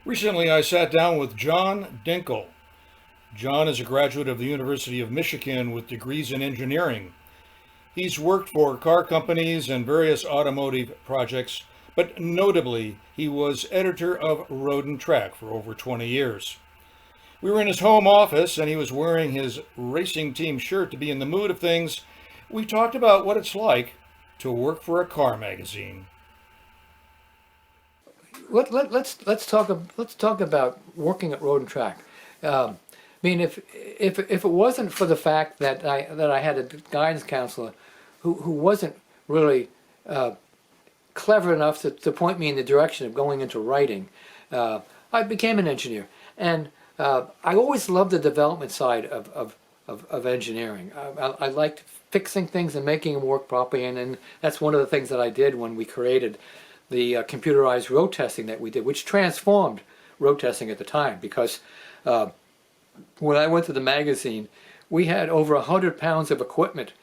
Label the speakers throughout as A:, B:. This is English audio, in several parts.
A: Recently, I sat down with John Dinkel. John is a graduate of the University of Michigan with degrees in engineering. He's worked for car companies and various automotive projects, but notably, he was editor of Road&Track for over 20 years. We were in his home office and he was wearing his racing team shirt to be in the mood of things. We talked about what it's like to work for a car magazine.
B: Let's talk about working at Road&Track. I mean, if it wasn't for the fact that I had a guidance counselor who wasn't really clever enough to point me in the direction of going into writing, I became an engineer, and I always loved the development side of engineering. I liked fixing things and making them work properly, and that's one of the things that I did when we created the computerized road testing that we did, which transformed road testing at the time, because when I went to the magazine, we had over 100 pounds of equipment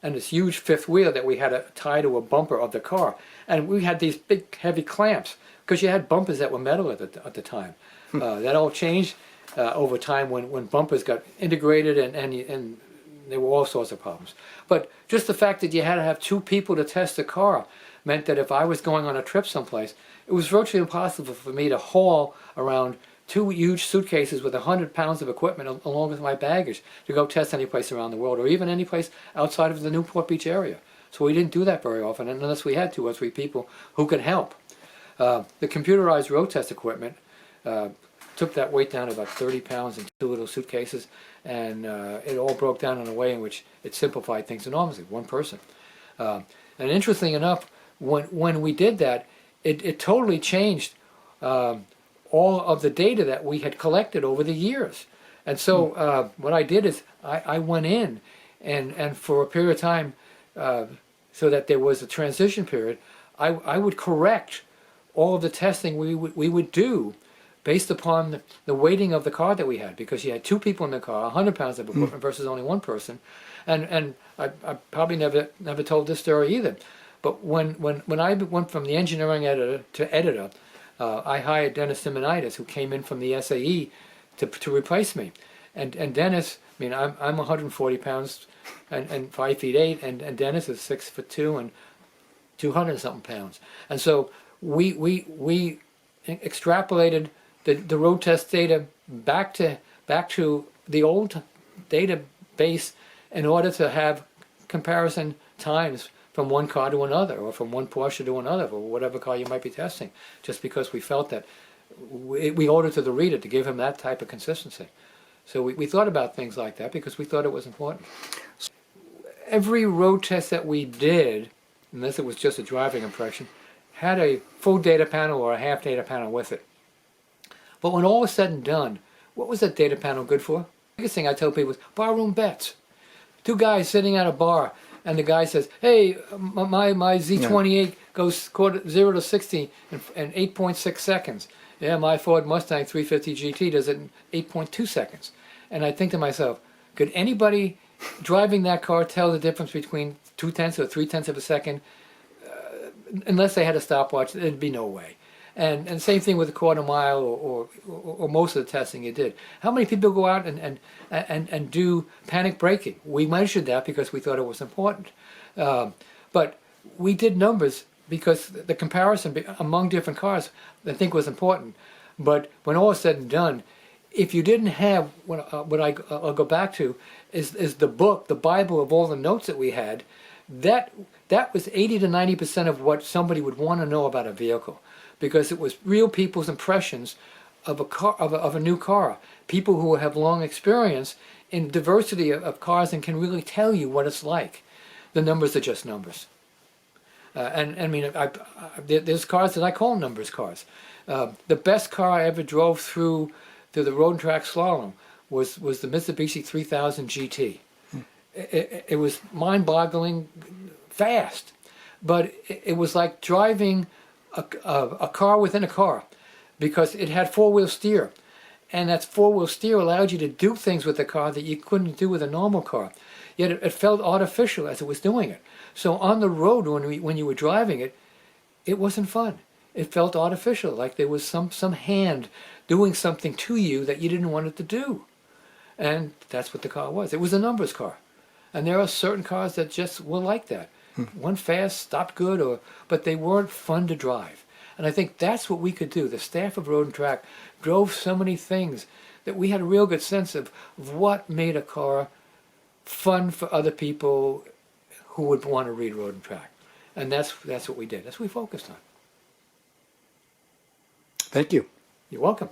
B: and this huge fifth wheel that we had to tie to a bumper of the car. And we had these big heavy clamps because you had bumpers that were metal at the time. That all changed over time when bumpers got integrated and there were all sorts of problems. But just the fact that you had to have two people to test the car meant that if I was going on a trip someplace, it was virtually impossible for me to haul around two huge suitcases with 100 pounds of equipment along with my baggage to go test any place around the world, or even any place outside of the Newport Beach area. So we didn't do that very often unless we had 2 or 3 people who could help. The computerized road test equipment took that weight down to about 30 pounds in 2 little suitcases, and it all broke down in a way in which it simplified things enormously, one person. And interestingly enough, when we did that, it totally changed all of the data that we had collected over the years. And so what I did is I went in and for a period of time, so that there was a transition period, I would correct all of the testing we would do based upon the weighting of the car that we had, because you had 2 people in the car, 100 pounds of equipment versus only 1 person. And I probably never told this story either. But when I went from the engineering editor to editor, I hired Dennis Simonitis, who came in from the SAE to replace me. And Dennis, I mean, I'm 140 pounds and 5 feet 8, and Dennis is 6'2" and 200 something pounds. And so we extrapolated the road test data back to the old database in order to have comparison times from one car to another, or from one Porsche to another, or whatever car you might be testing, just because we felt that we owed it to the reader to give him that type of consistency. So we thought about things like that because we thought it was important. Every road test that we did, unless it was just a driving impression, had a full data panel or a half data panel with it. But when all was said and done, what was that data panel good for? The biggest thing I tell people is barroom bets. 2 guys sitting at a bar, and the guy says, "Hey, my Z28 goes 0 to 60 in 8.6 seconds. Yeah, my Ford Mustang 350 GT does it in 8.2 seconds." And I think to myself, could anybody driving that car tell the difference between 2/10 or 3/10 of a second? Unless they had a stopwatch, there'd be no way. And same thing with a quarter mile or most of the testing you did. How many people go out and do panic braking? We measured that because we thought it was important. But we did numbers because the comparison among different cars I think was important. But when all is said and done, if you didn't have what I'll go back to is the book, the Bible of all the notes that we had, that was 80 to 90% of what somebody would want to know about a vehicle, because it was real people's impressions of a car, of a new car. People who have long experience in diversity of cars and can really tell you what it's like. The numbers are just numbers. And I mean, there's cars that I call numbers cars. The best car I ever drove through the Road&Track slalom was the Mitsubishi 3000 GT. It was mind-boggling fast, but it was like driving a car within a car, because it had 4-wheel steer, and that 4-wheel steer allowed you to do things with the car that you couldn't do with a normal car. Yet it felt artificial as it was doing it. So on the road, when you were driving it, it wasn't fun. it felt artificial, like there was some hand doing something to you that you didn't want it to do. And that's what the car was. It was a numbers car. And there are certain cars that just were like that. Went fast, stopped good, but they weren't fun to drive. And I think that's what we could do. The staff of Road and Track drove so many things that we had a real good sense of what made a car fun for other people who would want to read Road and Track. And that's what we did. That's what we focused on.
C: Thank you.
B: You're welcome.